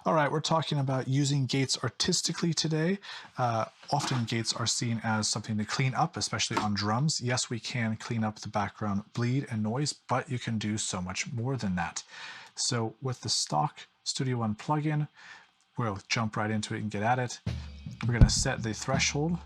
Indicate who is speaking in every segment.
Speaker 1: All right, we're talking about using gates artistically today. Often gates are seen as something to clean up, especially on drums. Yes, we can clean up the background bleed and noise, but you can do so much more than that. So with the stock Studio One plugin, we'll jump right into it and get at it. We're going to set the threshold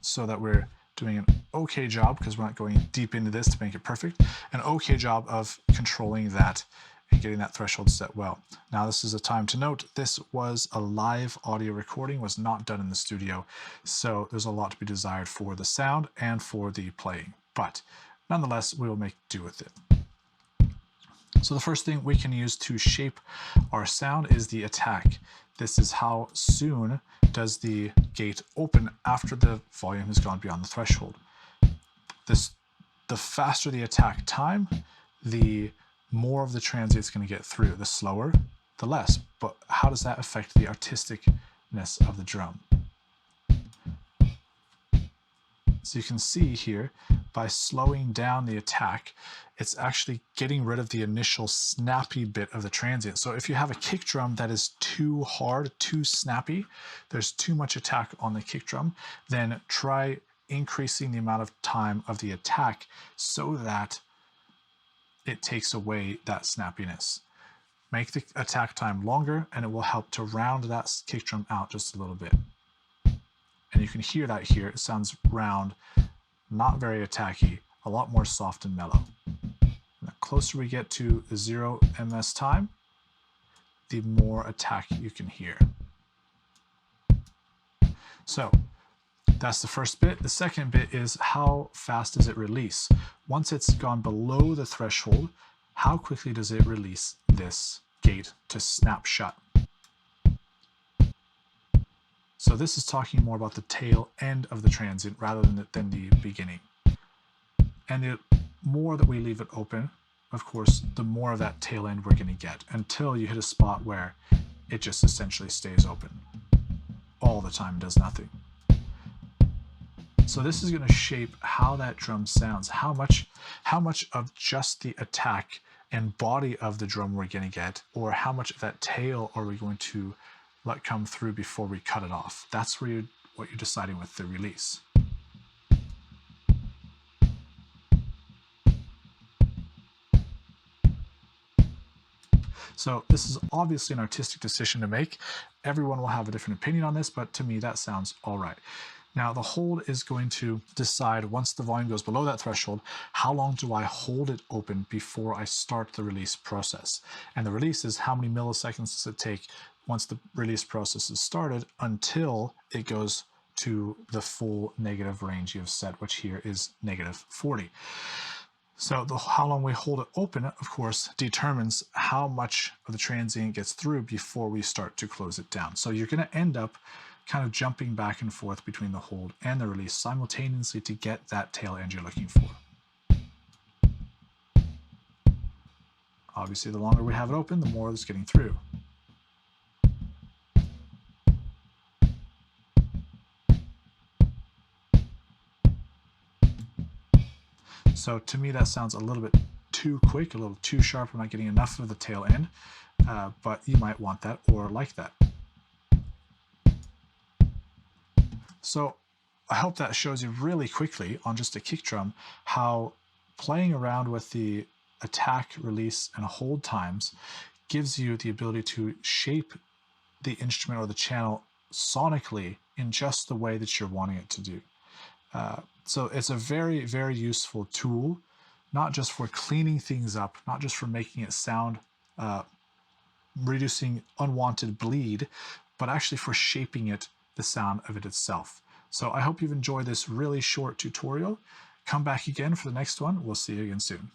Speaker 1: so that we're doing an okay job, because we're not going deep into this to make it perfect, an okay job of controlling that and getting that threshold set well. Now this is a time to note, this was a live audio recording, was not done in the studio, so there's a lot to be desired for the sound and for the playing, but nonetheless we will make do with it. So the first thing we can use to shape our sound is the attack. This is how soon does the gate open after the volume has gone beyond the threshold. The faster the attack time, the more of the transient it's going to get through. The slower, the less. But how does that affect the artisticness of the drum? So you can see here, by slowing down the attack, it's actually getting rid of the initial snappy bit of the transient. So if you have a kick drum that is too hard, too snappy, there's too much attack on the kick drum, then try increasing the amount of time of the attack so that it takes away that snappiness. Make the attack time longer and it will help to round that kick drum out just a little bit. And you can hear that here. It sounds round, not very attacky, a lot more soft and mellow. And the closer we get to the 0 ms time, the more attack you can hear. So that's the first bit. The second bit is how fast does it release? Once it's gone below the threshold, how quickly does it release this gate to snap shut? So this is talking more about the tail end of the transient rather than the beginning. And the more that we leave it open, of course, the more of that tail end we're going to get, until you hit a spot where it just essentially stays open all the time, does nothing. So this is going to shape how that drum sounds, how much of just the attack and body of the drum we're going to get, or how much of that tail are we going to let come through before we cut it off. That's what you're deciding with the release. So this is obviously an artistic decision to make. Everyone will have a different opinion on this, but to me that sounds all right. Now the hold is going to decide, once the volume goes below that threshold, how long do I hold it open before I start the release process. And the release is how many milliseconds does it take once the release process is started until it goes to the full negative range you've set, which here is -40. So how long we hold it open, of course, determines how much of the transient gets through before we start to close it down. So you're going to end up kind of jumping back and forth between the hold and the release simultaneously to get that tail end you're looking for. Obviously, the longer we have it open, the more it's getting through. So to me, that sounds a little bit too quick, a little too sharp. I'm not getting enough of the tail end, but you might want that or like that. So I hope that shows you really quickly on just a kick drum how playing around with the attack, release, and hold times gives you the ability to shape the instrument or the channel sonically in just the way that you're wanting it to do. So it's a very, very useful tool, not just for cleaning things up, not just for making it sound, reducing unwanted bleed, but actually for shaping it, the sound of it itself. So I hope you've enjoyed this really short tutorial. Come back again for the next one. We'll see you again soon.